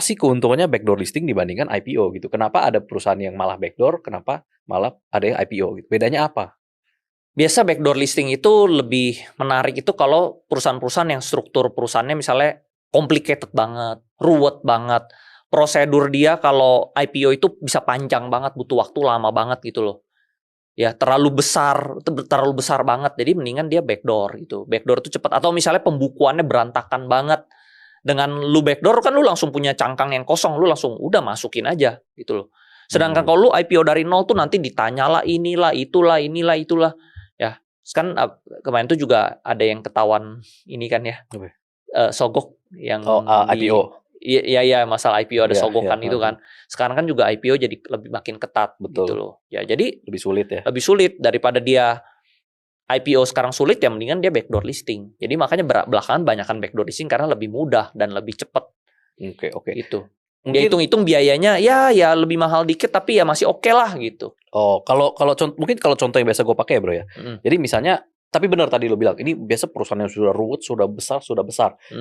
sih keuntungannya backdoor listing dibandingkan IPO gitu? Kenapa ada perusahaan yang malah backdoor, kenapa malah ada yang IPO gitu? Bedanya apa? Biasa backdoor listing itu lebih menarik itu kalau perusahaan-perusahaan yang struktur perusahaannya misalnya complicated banget, ruwet banget. Prosedur dia kalau IPO itu bisa panjang banget, butuh waktu lama banget gitu loh. Ya, terlalu besar banget. Jadi mendingan dia backdoor gitu. Backdoor itu cepat, atau misalnya pembukuannya berantakan banget. Dengan lu backdoor kan lu langsung punya cangkang yang kosong, lu langsung udah masukin aja gitu loh. Sedangkan kalau lu IPO dari nol tuh nanti ditanyalah inilah, itulah, ya. Kan kemarin tuh juga ada yang ketahuan ini kan ya. Sogok yang IPO. Iya, masalah IPO ada sogokan ya. itu kan. Sekarang kan juga IPO jadi lebih makin ketat. Betul. Gitu loh. Ya, jadi lebih sulit ya. Lebih sulit daripada dia IPO sekarang sulit, ya mendingan dia backdoor listing. Jadi makanya belakangan banyakan backdoor listing karena lebih mudah dan lebih cepat. Oke. Gitu. Mungkin, ya hitung-hitung biayanya ya lebih mahal dikit tapi ya masih oke lah gitu. Oh, mungkin kalau contoh yang biasa gue pakai ya bro ya. Jadi misalnya, tapi benar tadi lo bilang, ini biasa perusahaan yang sudah ruwet, sudah besar,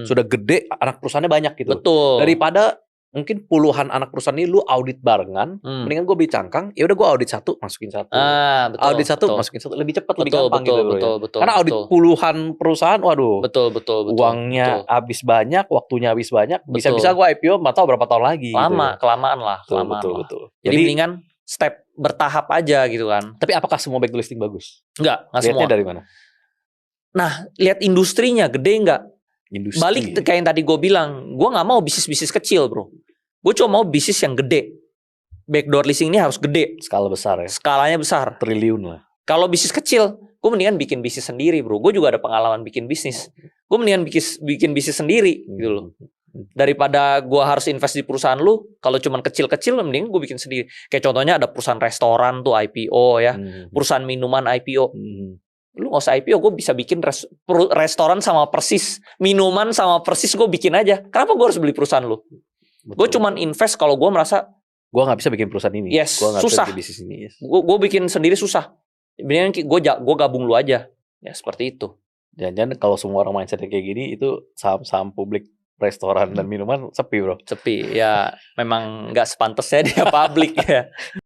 sudah gede, anak perusahaannya banyak gitu. Betul. Daripada mungkin puluhan anak perusahaan ini lu audit barengan, mendingan gue beli cangkang, ya udah gue audit satu, masukin satu. Betul, audit satu, masukin satu, lebih cepat, lebih gampang gitu bro ya. Karena audit puluhan perusahaan, waduh. Betul. Uangnya habis banyak, waktunya habis banyak, bisa-bisa gue IPO nggak tahu berapa tahun lagi. Kelamaan lah. Betul. Jadi mendingan step bertahap aja gitu kan. Tapi apakah semua backdoor listing bagus? Enggak semua. Lihatnya dari mana? Nah, lihat industrinya gede nggak? Balik kayak yang tadi gue bilang, gue nggak mau bisnis kecil bro. Gue cuma mau bisnis yang gede. Backdoor listing ini harus gede. Skala besar ya? Skalanya besar. Triliun lah. Kalau bisnis kecil, gue mendingan bikin bisnis sendiri bro. Gue juga ada pengalaman bikin bisnis. Gue mendingan bikin bisnis sendiri gitu loh. Daripada gue harus invest di perusahaan lu, kalau cuma kecil-kecil, mending gue bikin sendiri. Kayak contohnya ada perusahaan restoran tuh IPO ya. Perusahaan minuman IPO. Lu gak usah IPO, gue bisa bikin restoran sama persis, minuman sama persis gue bikin aja. Kenapa gue harus beli perusahaan lu? Gue cuman invest kalau gue merasa gue nggak bisa bikin perusahaan ini. Yes, gua susah. Bisnis ini. Yes. Gue bikin sendiri susah. Mendingan gue gabung lu aja. Ya seperti itu. Jangan-jangan kalau semua orang mindsetnya kayak gini, itu saham publik restoran dan minuman sepi bro. Sepi. Ya memang nggak sepantasnya dia publik ya.